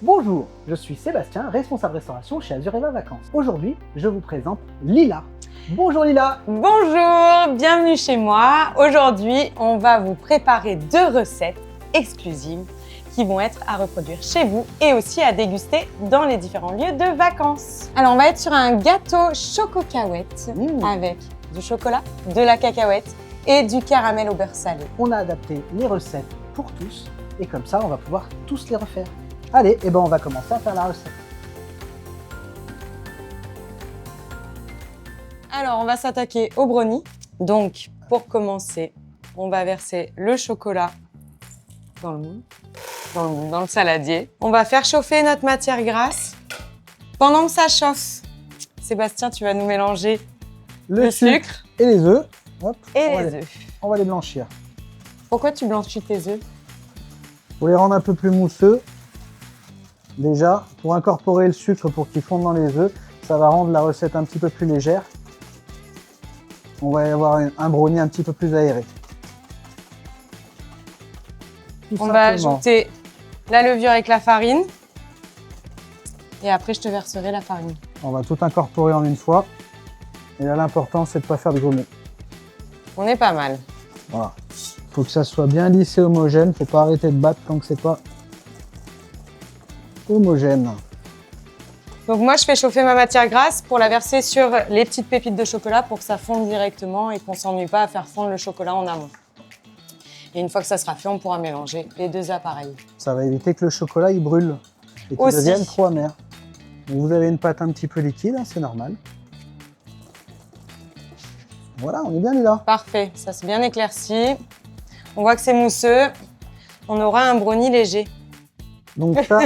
Bonjour, je suis Sébastien, responsable restauration chez Azureva Vacances. Aujourd'hui, je vous présente Lila. Bonjour Lila. Bonjour, bienvenue chez moi. Aujourd'hui, on va vous préparer 2 recettes exclusives qui vont être à reproduire chez vous et aussi à déguster dans les différents lieux de vacances. Alors, on va être sur un gâteau choco-cacahuète avec du chocolat, de la cacahuète et du caramel au beurre salé. On a adapté les recettes pour tous et comme ça, on va pouvoir tous les refaire. Allez, on va commencer à faire la recette. Alors, on va s'attaquer au brownie. Donc, pour commencer, on va verser le chocolat dans le moule, dans le saladier. On va faire chauffer notre matière grasse. Pendant que ça chauffe, Sébastien, tu vas nous mélanger le sucre et les œufs. Hop, et les œufs. On va les blanchir. Pourquoi tu blanchis tes œufs? Pour les rendre un peu plus mousseux, déjà, pour incorporer le sucre pour qu'ils fondent dans les œufs, ça va rendre la recette un petit peu plus légère. On va y avoir un brownie un petit peu plus aéré. On va ajouter la levure avec la farine. Et après, je te verserai la farine. On va tout incorporer en une fois. Et là, l'important, c'est de ne pas faire de grumeaux. On est pas mal. Voilà. Il faut que ça soit bien lisse et homogène. Il ne faut pas arrêter de battre tant que c'est pas homogène. Donc moi, je fais chauffer ma matière grasse pour la verser sur les petites pépites de chocolat pour que ça fonde directement et qu'on ne s'ennuie pas à faire fondre le chocolat en amont. Et une fois que ça sera fait, on pourra mélanger les 2 appareils. Ça va éviter que le chocolat il brûle et qu'il devienne trop amer. Donc vous avez une pâte un petit peu liquide, hein, c'est normal. Voilà, on est bien là. Parfait, ça c'est bien éclairci. On voit que c'est mousseux. On aura un brownie léger. Donc ça,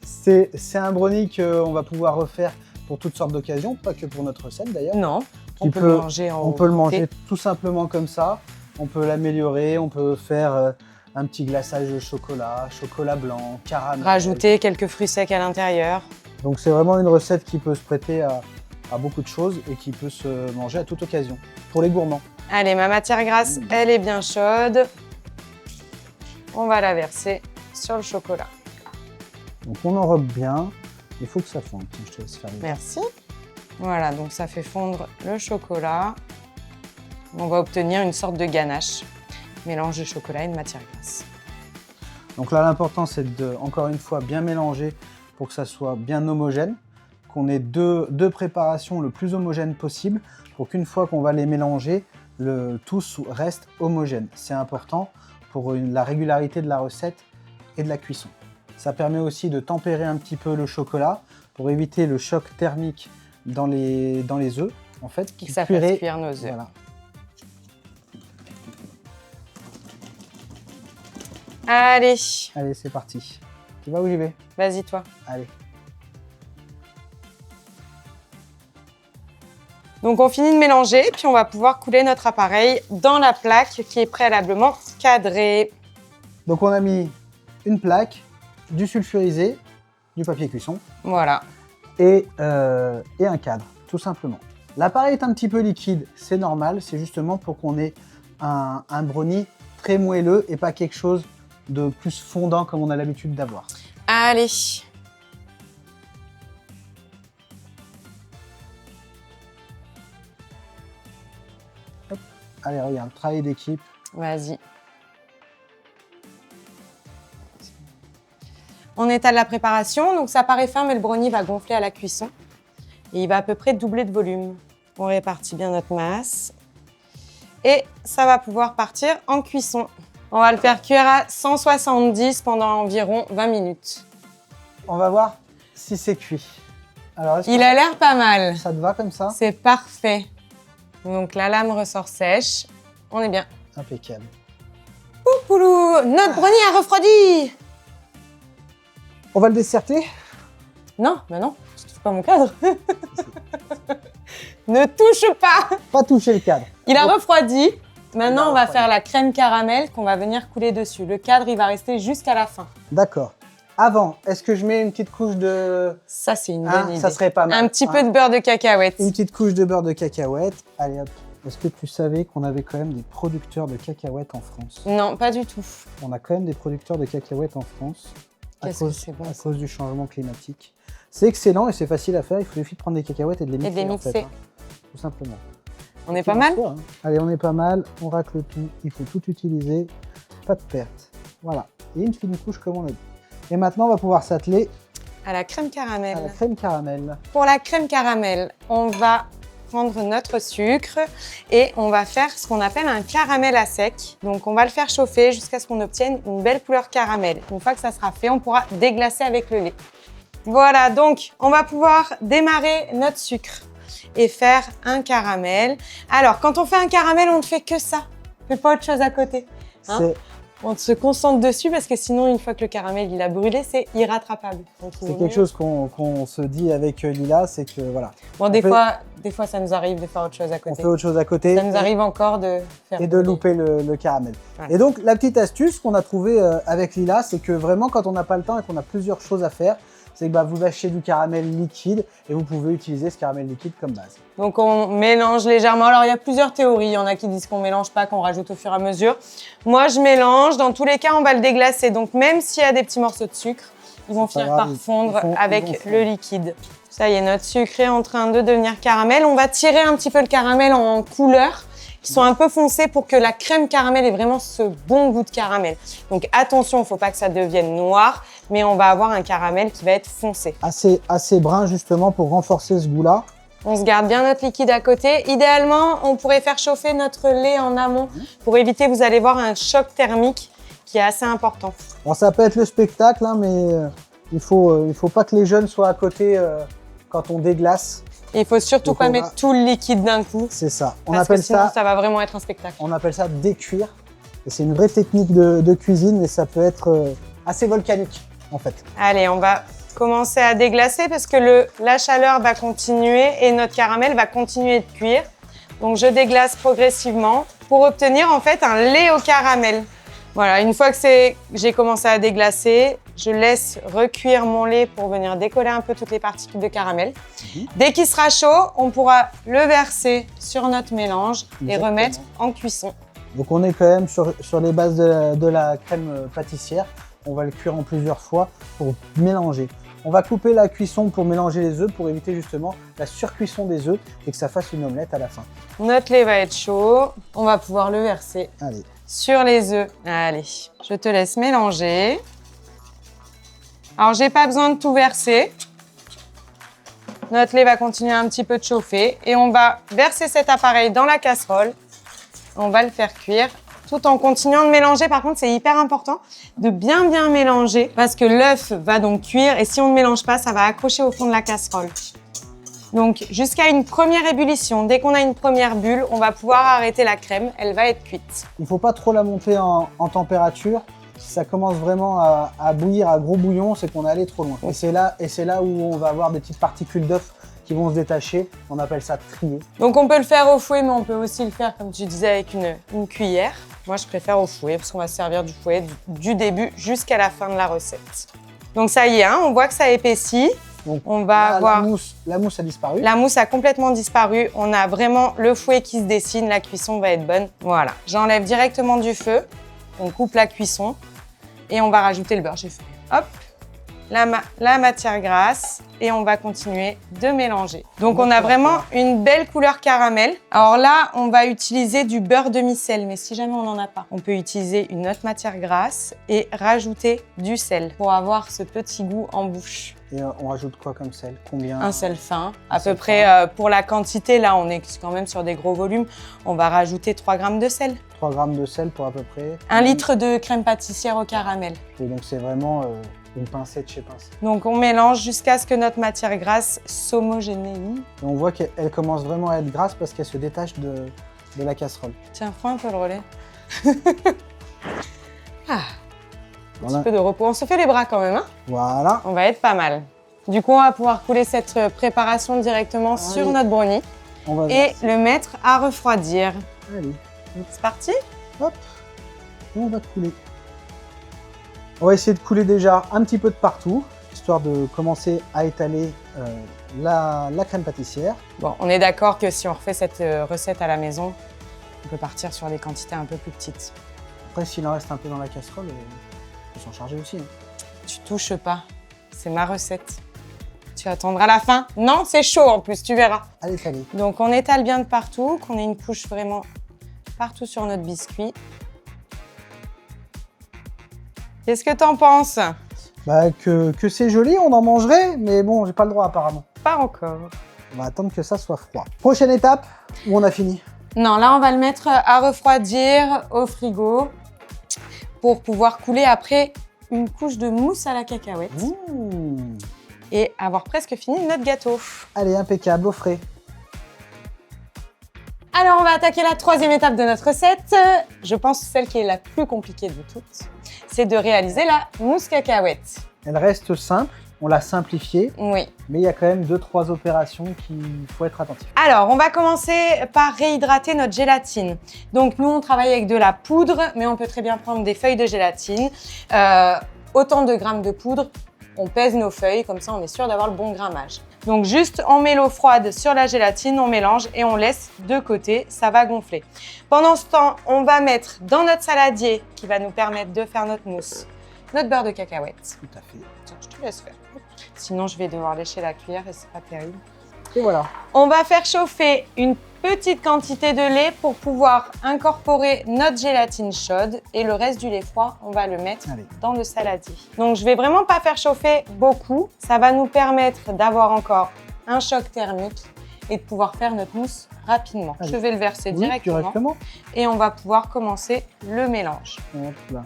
c'est un brownie qu'on va pouvoir refaire pour toutes sortes d'occasions, pas que pour notre recette d'ailleurs. Non, on peut le manger en On peut le manger tout simplement comme ça. On peut l'améliorer, on peut faire un petit glaçage de chocolat, chocolat blanc, caramel. Rajouter quelques fruits secs à l'intérieur. Donc c'est vraiment une recette qui peut se prêter à beaucoup de choses et qui peut se manger à toute occasion, pour les gourmands. Allez, ma matière grasse, elle est bien chaude. On va la verser sur le chocolat. Donc on enrobe bien, il faut que ça fonde. Je te laisse faire. Merci. Voilà, donc ça fait fondre le chocolat. On va obtenir une sorte de ganache, mélange de chocolat et de matière grasse. Donc là, l'important, c'est de, encore une fois, bien mélanger pour que ça soit bien homogène, qu'on ait deux préparations le plus homogènes possible pour qu'une fois qu'on va les mélanger, tout reste homogène. C'est important pour la régularité de la recette et de la cuisson. Ça permet aussi de tempérer un petit peu le chocolat pour éviter le choc thermique dans les œufs. En fait, qui ça fait cuire nos œufs. Voilà. Allez. Allez, c'est parti. Tu vas où j'y vais? Vas-y, toi. Allez. Donc, on finit de mélanger, puis on va pouvoir couler notre appareil dans la plaque qui est préalablement cadrée. Donc, on a mis une plaque, du sulfurisé, du papier cuisson. Voilà. Et un cadre, tout simplement. L'appareil est un petit peu liquide, c'est normal, c'est justement pour qu'on ait un brownie très moelleux et pas quelque chose de plus fondant comme on a l'habitude d'avoir. Allez. Hop. Allez, regarde, travail d'équipe. Vas-y. On étale la préparation, donc ça paraît fin, mais le brownie va gonfler à la cuisson. Et il va à peu près doubler de volume. On répartit bien notre masse. Et ça va pouvoir partir en cuisson. On va le faire cuire à 170 pendant environ 20 minutes. On va voir si c'est cuit. Alors, il a l'air pas mal. Ça te va comme ça? C'est parfait. Donc la lame ressort sèche. On est bien. Impeccable. Poupoulou, notre brownie a refroidi. On va le desserter? Non, bah non, je touche pas mon cadre. Ne touche pas. Pas toucher le cadre. Il a refroidi. Maintenant, on va faire la crème caramel qu'on va venir couler dessus. Le cadre, il va rester jusqu'à la fin. D'accord. Avant, est-ce que je mets une petite couche de... Ça, c'est une bonne idée. Ça serait pas mal. Un petit peu de beurre de cacahuète. Une petite couche de beurre de cacahuète. Allez hop. Est-ce que tu savais qu'on avait quand même des producteurs de cacahuètes en France? Non, pas du tout. On a quand même des producteurs de cacahuètes en France. Qu'est-ce que c'est bon, à ça. cause du changement climatique. C'est excellent et c'est facile à faire. Il suffit de prendre des cacahuètes et de les mixer. Et de les en mixer. fait, hein, tout simplement. On est pas mal? Hein. Allez, on est pas mal. On racle tout. Il faut tout utiliser. Pas de perte. Voilà. Et une fine couche comme on a dit. Et maintenant, on va pouvoir s'atteler À la crème caramel. à la crème caramel. Pour la crème caramel, on va prendre notre sucre et on va faire ce qu'on appelle un caramel à sec. Donc on va le faire chauffer jusqu'à ce qu'on obtienne une belle couleur caramel. Une fois que ça sera fait, on pourra déglacer avec le lait. Voilà, donc on va pouvoir démarrer notre sucre et faire un caramel. Alors, quand on fait un caramel, on ne fait que ça. On ne fait pas autre chose à côté. Hein? C'est On se concentre dessus parce que sinon, une fois que le caramel il a brûlé, c'est irrattrapable. Donc, il vaut quelque mieux. chose qu'on se dit avec Lila, c'est que voilà. Bon, des fois, ça nous arrive de faire autre chose à On côté. fait autre chose à côté. Ça nous arrive encore de faire Et de brûler. louper le caramel. Ouais. Et donc, la petite astuce qu'on a trouvée avec Lila, c'est que vraiment, quand on n'a pas le temps et qu'on a plusieurs choses à faire, c'est que bah, vous achetez du caramel liquide et vous pouvez utiliser ce caramel liquide comme base. Donc, on mélange légèrement. Alors, il y a plusieurs théories. Il y en a qui disent qu'on mélange pas, qu'on rajoute au fur et à mesure. Moi, je mélange. Dans tous les cas, on va le déglacer. Donc, même s'il y a des petits morceaux de sucre, ils vont C'est pas finir par grave, fondre ils vont avec fondre. le liquide. Ça y est, notre sucre est en train de devenir caramel. On va tirer un petit peu le caramel en couleurs qui sont un peu foncées pour que la crème caramel ait vraiment ce bon goût de caramel. Donc attention, il ne faut pas que ça devienne noir, mais on va avoir un caramel qui va être foncé. Assez brun justement pour renforcer ce goût-là. On se garde bien notre liquide à côté. Idéalement, on pourrait faire chauffer notre lait en amont pour éviter, vous allez voir, un choc thermique qui est assez important. Bon, ça peut être le spectacle, hein, mais il faut pas que les jeunes soient à côté quand on déglace. Et il faut surtout Donc, pas on mettre va- tout le liquide d'un coup. C'est ça. On Parce que appelle sinon, ça, ça va vraiment être un spectacle. décuire. Et c'est une vraie technique de cuisine, mais ça peut être assez volcanique en fait. Allez, on va commencer à déglacer parce que la chaleur va continuer et notre caramel va continuer de cuire. Donc, je déglace progressivement pour obtenir en fait un lait au caramel. Voilà, une fois que j'ai commencé à déglacer, je laisse recuire mon lait pour venir décoller un peu toutes les particules de caramel. Dès qu'il sera chaud, on pourra le verser sur notre mélange et Exactement. remettre en cuisson. Donc on est quand même sur les bases de la crème pâtissière. On va le cuire en plusieurs fois pour mélanger. On va couper la cuisson pour mélanger les œufs pour éviter justement la surcuisson des œufs et que ça fasse une omelette à la fin. Notre lait va être chaud, on va pouvoir le verser Allez, sur les œufs. Allez, je te laisse mélanger. Alors, j'ai pas besoin de tout verser. Notre lait va continuer un petit peu de chauffer et on va verser cet appareil dans la casserole. On va le faire cuire tout en continuant de mélanger. Par contre, c'est hyper important de bien mélanger parce que l'œuf va donc cuire et si on ne mélange pas, ça va accrocher au fond de la casserole. Donc, jusqu'à une première ébullition, dès qu'on a une première bulle, on va pouvoir arrêter la crème. Elle va être cuite. il ne faut pas trop la monter en température. Si ça commence vraiment à bouillir à gros bouillon, c'est qu'on est allé trop loin. Et c'est là où on va avoir des petites particules d'œuf qui vont se détacher. On appelle ça trier. Donc on peut le faire au fouet, mais on peut aussi le faire, comme tu disais, avec une cuillère. Moi, je préfère au fouet parce qu'on va se servir du fouet du début jusqu'à la fin de la recette. Donc ça y est, hein, on voit que ça épaissit. Donc, On va là, avoir... la mousse a disparu. La mousse a complètement disparu. On a vraiment le fouet qui se dessine. La cuisson va être bonne. Voilà. J'enlève directement du feu. On coupe la cuisson et on va rajouter le beurre. J'ai fait. Hop. La matière grasse et on va continuer de mélanger. Donc on a vraiment une belle couleur caramel. Alors là, on va utiliser du beurre demi-sel, mais si jamais on n'en a pas, on peut utiliser une autre matière grasse et rajouter du sel pour avoir ce petit goût en bouche. Et on rajoute quoi comme sel? Combien? Un sel fin, Un à peu sel près fin. pour la quantité, là on est quand même sur des gros volumes, on va rajouter 3 grammes de sel. 3 grammes de sel pour à peu près. 1 litre de crème pâtissière au caramel. Et donc c'est vraiment une pincée de chez pincée. Donc on mélange jusqu'à ce que notre matière grasse s'homogénéise. Et on voit qu'elle commence vraiment à être grasse parce qu'elle se détache de la casserole. Tiens, prends un peu le relais. Un Voilà. petit peu de repos. On se fait les bras quand même, hein? Voilà. On va être pas mal. Du coup, on va pouvoir couler cette préparation directement sur notre brownie On va et le mettre à refroidir. Allez, C'est parti? hop. Et on va couler. On va essayer de couler déjà un petit peu de partout, histoire de commencer à étaler la crème pâtissière. Bon, on est d'accord que si on refait cette recette à la maison, on peut partir sur des quantités un peu plus petites. Après, s'il en reste un peu dans la casserole, on peut s'en charger aussi. Hein. Tu touches pas. C'est ma recette. Tu attendras la fin. Non, c'est chaud en plus, tu verras. Allez, salé. Donc on étale bien de partout, qu'on ait une couche vraiment partout sur notre biscuit. Qu'est-ce que t'en penses? Bah, que c'est joli, on en mangerait, mais bon, j'ai pas le droit apparemment. Pas encore. On va attendre que ça soit froid. Prochaine étape, où on a fini. Non, là on va le mettre à refroidir au frigo pour pouvoir couler après une couche de mousse à la cacahuète Mmh. et avoir presque fini notre gâteau. Allez, impeccable, au frais. Alors on va attaquer la troisième étape de notre recette. Je pense celle qui est la plus compliquée de toutes. C'est de réaliser la mousse cacahuète. Elle reste simple, on l'a simplifiée, Oui. mais il y a quand même 2-3 opérations qu'il faut être attentif. Alors, on va commencer par réhydrater notre gélatine. Donc, nous, on travaille avec de la poudre, mais on peut très bien prendre des feuilles de gélatine. Autant de grammes de poudre, on pèse nos feuilles, comme ça, on est sûr d'avoir le bon grammage. Donc, juste, on met l'eau froide sur la gélatine, on mélange et on laisse de côté, ça va gonfler. Pendant ce temps, on va mettre dans notre saladier, qui va nous permettre de faire notre mousse, notre beurre de cacahuète. Tout à fait. Tiens, je te laisse faire. Sinon, je vais devoir lécher la cuillère et c'est pas terrible. Et voilà. On va faire chauffer une petite quantité de lait pour pouvoir incorporer notre gélatine chaude et le reste du lait froid, on va le mettre Allez. dans le saladier. Donc, je vais vraiment pas faire chauffer beaucoup. Ça va nous permettre d'avoir encore un choc thermique et de pouvoir faire notre mousse rapidement. Allez. Je vais le verser Oui, directement et on va pouvoir commencer le mélange. Hop là.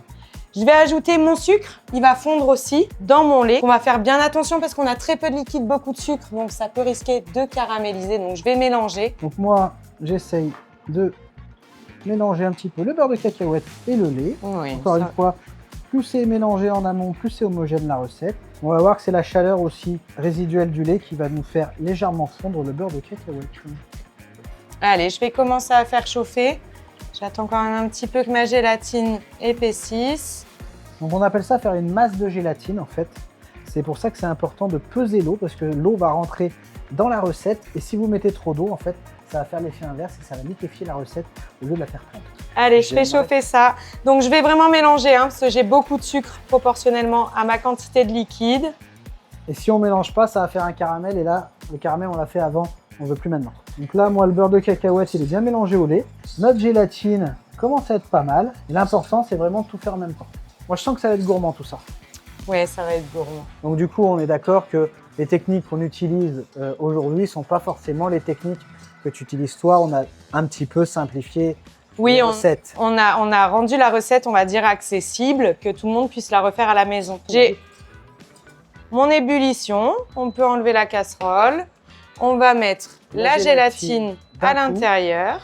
Je vais ajouter mon sucre, il va fondre aussi dans mon lait. On va faire bien attention parce qu'on a très peu de liquide, beaucoup de sucre, donc ça peut risquer de caraméliser. Donc je vais mélanger. Donc moi, j'essaye de mélanger un petit peu le beurre de cacahuète et le lait. Oui, Encore une fois, plus c'est mélangé en amont, plus c'est homogène la recette. On va voir que c'est la chaleur aussi résiduelle du lait qui va nous faire légèrement fondre le beurre de cacahuète. Allez, je vais commencer à faire chauffer. J'attends quand même un petit peu que ma gélatine épaississe. Donc on appelle ça faire une masse de gélatine en fait. C'est pour ça que c'est important de peser l'eau parce que l'eau va rentrer dans la recette et si vous mettez trop d'eau en fait, ça va faire l'effet inverse et ça va liquéfier la recette au lieu de la faire fondre. Allez, je fais chauffer ça. Donc je vais vraiment mélanger parce que j'ai beaucoup de sucre proportionnellement à ma quantité de liquide. Et si on mélange pas, ça va faire un caramel et là, le caramel on l'a fait avant, on veut plus maintenant. Donc là, moi le beurre de cacahuète il est bien mélangé au lait. Notre gélatine commence à être pas mal. L'important c'est vraiment de tout faire en même temps. Moi je sens que ça va être gourmand tout ça. Ouais, ça va être gourmand. Donc du coup, on est d'accord que les techniques qu'on utilise aujourd'hui ne sont pas forcément les techniques que tu utilises toi. On a un petit peu simplifié les recettes. On a rendu la recette, on va dire, accessible, que tout le monde puisse la refaire à la maison. J'ai mon ébullition, on peut enlever la casserole. On va mettre la gélatine à l'intérieur.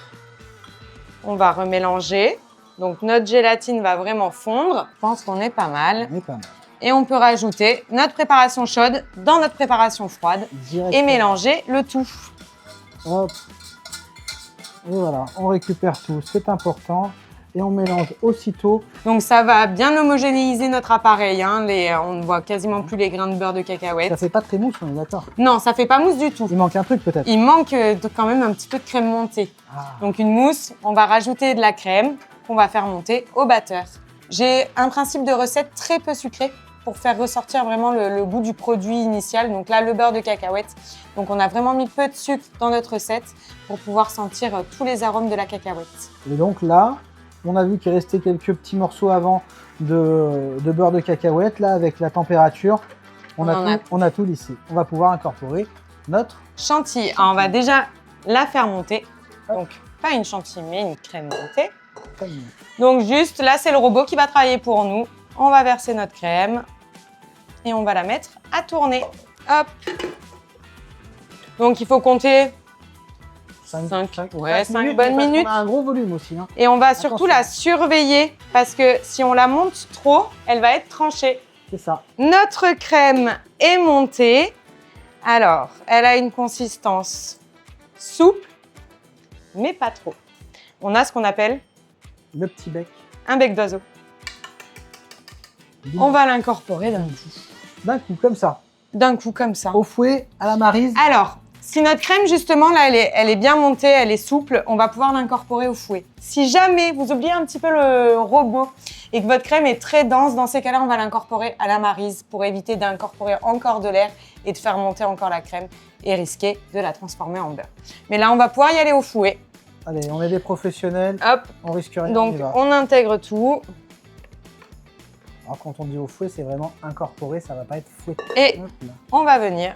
On va remélanger. Donc notre gélatine va vraiment fondre. Je pense qu'on est pas mal. On est pas mal. Et on peut rajouter notre préparation chaude dans notre préparation froide et mélanger le tout. Hop. Et voilà, on récupère tout, c'est important. Et on mélange aussitôt. Donc ça va bien homogénéiser notre appareil. On ne voit quasiment plus les grains de beurre de cacahuète. Ça fait pas très mousse, on est d'accord. Non, ça fait pas mousse du tout. Il manque un truc peut-être. Il manque quand même un petit peu de crème montée. Donc une mousse, on va rajouter de la crème qu'on va faire monter au batteur. J'ai un principe de recette très peu sucré pour faire ressortir vraiment le goût du produit initial. Donc là, le beurre de cacahuète. Donc on a vraiment mis peu de sucre dans notre recette pour pouvoir sentir tous les arômes de la cacahuète. Et donc là, on a vu qu'il restait quelques petits morceaux avant de beurre de cacahuète. Là, avec la température, on a tout lissé. On va pouvoir incorporer notre chantilly. Alors, on va déjà la faire monter. Donc pas une chantilly, mais une crème montée. Donc juste, là, c'est le robot qui va travailler pour nous. On va verser notre crème et on va la mettre à tourner. Hop. Donc il faut compter 5 bonnes minutes. On a un gros volume aussi. Et on va surtout la surveiller parce que si on la monte trop, elle va être tranchée. C'est ça. Notre crème est montée. Alors, elle a une consistance souple, mais pas trop. On a ce qu'on appelle le petit bec. Un bec d'oiseau. On va l'incorporer d'un coup. D'un coup, comme ça. D'un coup, comme ça. Au fouet, à la maryse. Alors, Si notre crème, justement, là, elle est bien montée, elle est souple, on va pouvoir l'incorporer au fouet. Si jamais vous oubliez un petit peu le robot et que votre crème est très dense, dans ces cas-là, on va l'incorporer à la maryse pour éviter d'incorporer encore de l'air et de faire monter encore la crème et risquer de la transformer en beurre. Mais là, on va pouvoir y aller au fouet. Allez, on est des professionnels, Hop, on risque rien. donc y va. on intègre tout. Alors quand on dit au fouet, c'est vraiment incorporé, ça va pas être fouetté. Et Hop là. on va venir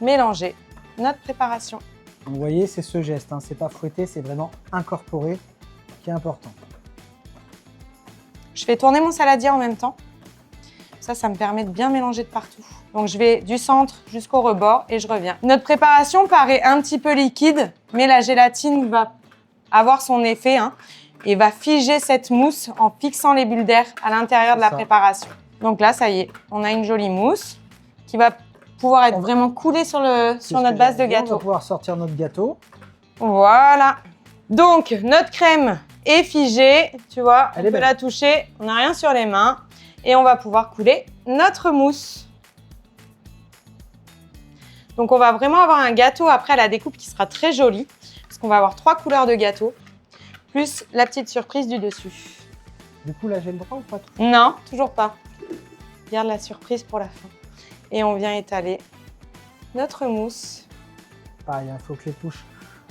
mélanger notre préparation. Vous voyez, c'est ce geste, hein. C'est pas fouetté, c'est vraiment incorporé qui est important. Je fais tourner mon saladier en même temps. Ça me permet de bien mélanger de partout. Donc je vais du centre jusqu'au rebord et je reviens. Notre préparation paraît un petit peu liquide, mais la gélatine va avoir son effet et va figer cette mousse en fixant les bulles d'air à l'intérieur de la préparation. Donc là, ça y est, on a une jolie mousse qui va pouvoir être vraiment coulée sur notre base de On va gâteau. pouvoir sortir notre gâteau. Voilà. Donc, notre crème est figée, tu vois, Elle on est peut belle. la toucher, on n'a rien sur les mains et on va pouvoir couler notre mousse. Donc, on va vraiment avoir un gâteau après à la découpe qui sera très joli parce qu'on va avoir 3 couleurs de gâteau plus la petite surprise du dessus. Du coup, là, j'ai le droit ou pas trop? Non, toujours pas. Garde la surprise pour la fin. Et on vient étaler notre mousse. Pareil, il faut que les couches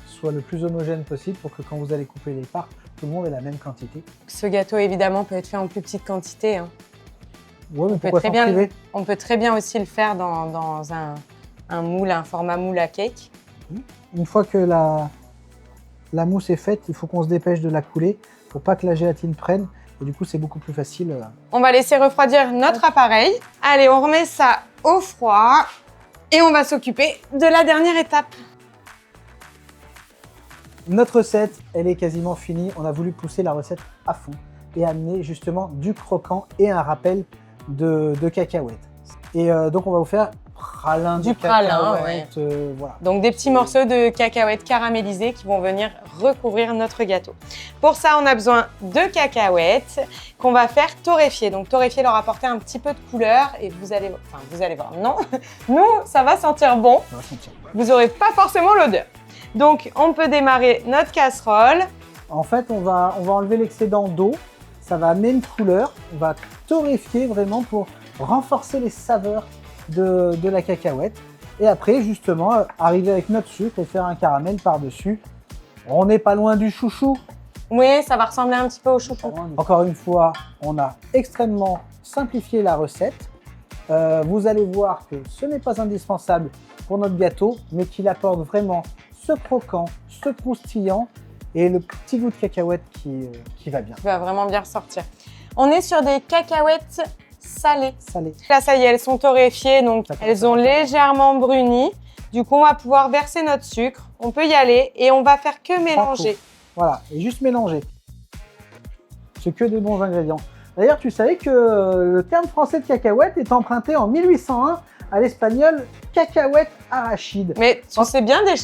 soient le plus homogènes possible pour que quand vous allez couper les parts, tout le monde ait la même quantité. Ce gâteau, évidemment, peut être fait en plus petite quantité. Ouais, mais pourquoi s'en priver? On peut très bien aussi le faire dans un moule, un format moule à cake. Une fois que la mousse est faite, il faut qu'on se dépêche de la couler pour pas que la gélatine prenne. Et du coup, c'est beaucoup plus facile. On va laisser refroidir notre appareil. Allez, on remet ça au froid et on va s'occuper de la dernière étape. Notre recette, elle est quasiment finie. On a voulu pousser la recette à fond et amener justement du croquant et un rappel de cacahuètes. Et donc, on va vous faire pralin Du de pralin, cacahuètes. Voilà. Donc des petits morceaux de cacahuètes caramélisées qui vont venir recouvrir notre gâteau. Pour ça, on a besoin de cacahuètes qu'on va faire torréfier. Donc torréfier leur apporter un petit peu de couleur et vous allez voir, non, nous, ça va sentir bon. On va sentir. Vous n'aurez pas forcément l'odeur. Donc on peut démarrer notre casserole. En fait, on va enlever l'excédent d'eau. Ça va amener une couleur. On va torréfier vraiment pour renforcer les saveurs de la cacahuète. Et après, justement, arriver avec notre sucre et faire un caramel par-dessus. On n'est pas loin du chouchou. Oui, ça va ressembler un petit peu au chouchou. Encore une fois, on a extrêmement simplifié la recette. Vous allez voir que ce n'est pas indispensable pour notre gâteau, mais qu'il apporte vraiment ce croquant, ce croustillant et le petit goût de cacahuète qui va bien. Ça va vraiment bien ressortir. On est sur des cacahuètes salées. Salé. Là, ça y est, elles sont torréfiées, donc Ça elles ont légèrement bruni. Du coup, on va pouvoir verser notre sucre. On peut y aller et on va faire que mélanger. Voilà, et juste mélanger. C'est que des bons ingrédients. D'ailleurs, tu savais que le terme français de cacahuète est emprunté en 1801 à l'espagnol cacahuète arachide. Mais tu sais bien des...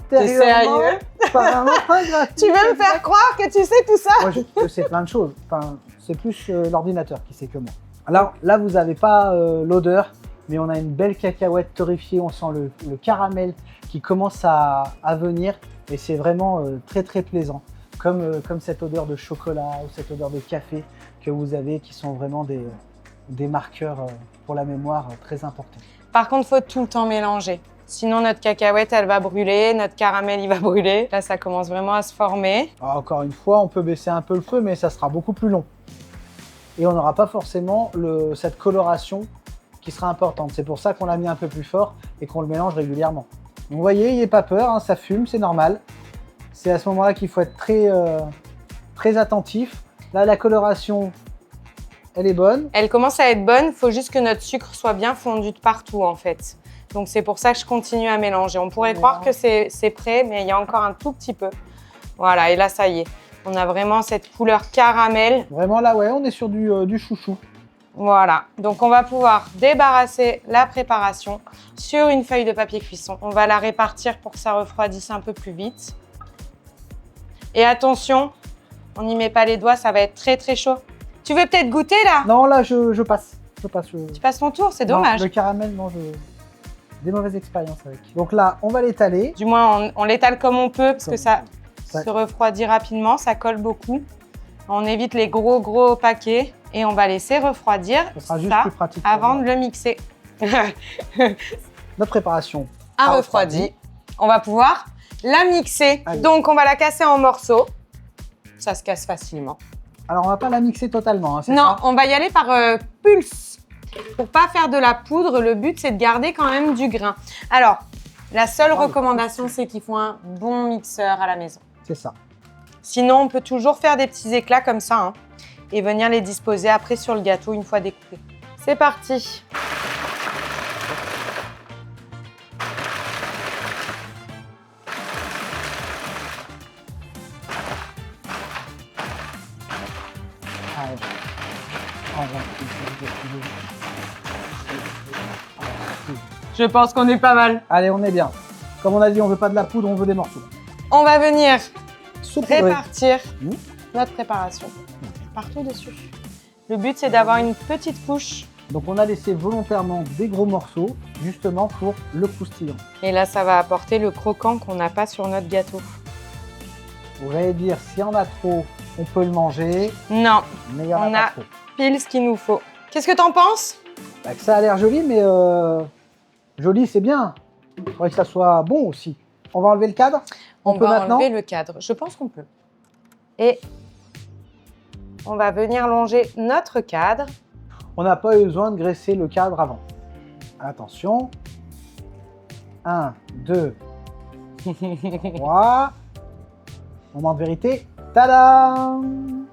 Antérieurement, sérieux par un emprunt gratuit. Tu veux me faire croire que tu sais tout ça? Moi, je sais plein de choses. Enfin, c'est plus l'ordinateur qui sait que moi. Alors là, vous n'avez pas l'odeur, mais on a une belle cacahuète torréfiée. On sent le caramel qui commence à venir et c'est vraiment très très plaisant. Comme cette odeur de chocolat ou cette odeur de café que vous avez qui sont vraiment des marqueurs pour la mémoire très importants. Par contre, il faut tout le temps mélanger. Sinon, notre cacahuète, elle va brûler, notre caramel, il va brûler. Là, ça commence vraiment à se former. Alors, encore une fois, on peut baisser un peu le feu, mais ça sera beaucoup plus long. Et on n'aura pas forcément cette coloration qui sera importante. C'est pour ça qu'on l'a mis un peu plus fort et qu'on le mélange régulièrement. Donc, vous voyez, il n'est pas peur, hein, ça fume, c'est normal. C'est à ce moment-là qu'il faut être très attentif. Là, la coloration, elle est bonne. Elle commence à être bonne, il faut juste que notre sucre soit bien fondu de partout, en fait. Donc, c'est pour ça que je continue à mélanger. On pourrait croire que c'est prêt, mais il y a encore un tout petit peu. Voilà, et là, ça y est. On a vraiment cette couleur caramel. Vraiment, là, ouais, on est sur du chouchou. Voilà, donc on va pouvoir débarrasser la préparation sur une feuille de papier cuisson. On va la répartir pour que ça refroidisse un peu plus vite. Et attention, on n'y met pas les doigts, ça va être très très chaud. Tu veux peut-être goûter là? Non, là, je passe. Tu passes ton tour, c'est dommage. Non, le caramel, non, des mauvaises expériences avec. Donc là, on va l'étaler. Du moins, on l'étale comme on peut parce que ça Ça- se refroidit rapidement, ça colle beaucoup. On évite les gros paquets et on va laisser refroidir Ça sera juste ça plus pratique. pour avant moi. de le mixer. Notre préparation. À a refroidi. On va pouvoir la mixer. Allez. Donc, on va la casser en morceaux. Ça se casse facilement. Alors, on va pas la mixer totalement, hein, c'est Non, ça? on va y aller par pulse. Pour pas faire de la poudre, le but, c'est de garder quand même du grain. Alors, la seule recommandation, c'est qu'il faut un bon mixeur à la maison. C'est ça. Sinon, on peut toujours faire des petits éclats comme ça hein, et venir les disposer après sur le gâteau une fois découpés. C'est parti. Allez. Je pense qu'on est pas mal. Allez, on est bien. Comme on a dit, on veut pas de la poudre, on veut des morceaux. On va venir Saupoudrer. répartir Mmh. notre préparation partout dessus. Le but, c'est d'avoir une petite couche. Donc on a laissé volontairement des gros morceaux, justement pour le croustillant. Et là, ça va apporter le croquant qu'on n'a pas sur notre gâteau. Vous allez dire, s'il y en a trop, on peut le manger, Non, mais il y en On a a- pas trop. pile ce qu'il nous faut. Qu'est-ce que t'en penses? Bah, que ça a l'air joli, mais joli, c'est bien. Il faudrait que ça soit bon aussi. On va enlever le cadre. On peut va maintenant enlever le cadre. Je pense qu'on peut. Et on va venir longer notre cadre. On n'a pas eu besoin de graisser le cadre avant. Attention. 1, 2, 3. Moment de vérité. Tadam!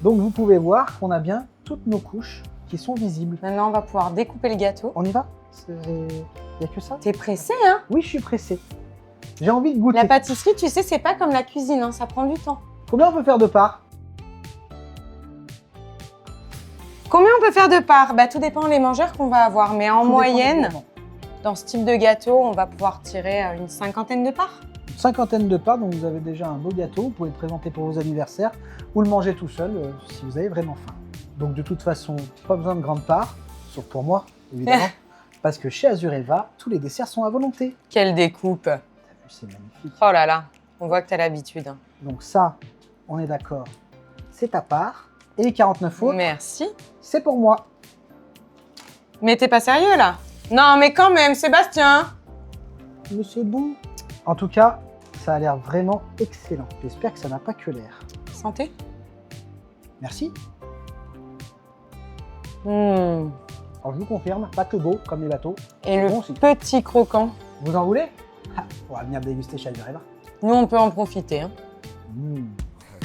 Donc vous pouvez voir qu'on a bien toutes nos couches qui sont visibles. Maintenant, on va pouvoir découper le gâteau. On y va? Il n'y a que ça? T'es pressé, hein? Oui, je suis pressé. J'ai envie de goûter. La pâtisserie, tu sais, c'est pas comme la cuisine, hein, ça prend du temps. Combien on peut faire de parts? Combien on peut faire de parts? Bah, tout dépend des mangeurs qu'on va avoir, mais en Tout dépend moyenne, des moments. dans ce type de gâteau, on va pouvoir tirer une 50aine de parts. Une cinquantaine de parts, donc vous avez déjà un beau gâteau. Vous pouvez le présenter pour vos anniversaires ou le manger tout seul si vous avez vraiment faim. Donc de toute façon, pas besoin de grandes parts, sauf pour moi, évidemment. Parce que chez Azureva, tous les desserts sont à volonté. Quelle découpe! T'as vu, c'est magnifique. Oh là là, on voit que t'as l'habitude. hein. Donc ça, on est d'accord, c'est ta part. Et les 49 autres, Merci. c'est pour moi. Mais t'es pas sérieux là? Non, mais quand même, Sébastien! Mais c'est bon. En tout cas, ça a l'air vraiment excellent. J'espère que ça n'a pas que l'air. Santé? Merci. Mmh. Alors je vous confirme, pas que beau comme les bateaux. Et le Bon aussi. petit croquant. Vous en voulez? Ah, on va venir déguster chez Azureva. Nous, on peut en profiter. hein.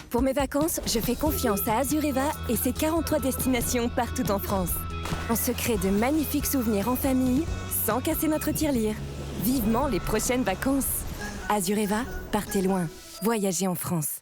Pour mes vacances, je fais confiance à Azureva et ses 43 destinations partout en France. On se crée de magnifiques souvenirs en famille, sans casser notre tirelire. Vivement les prochaines vacances. Azureva, partez loin. Voyagez en France.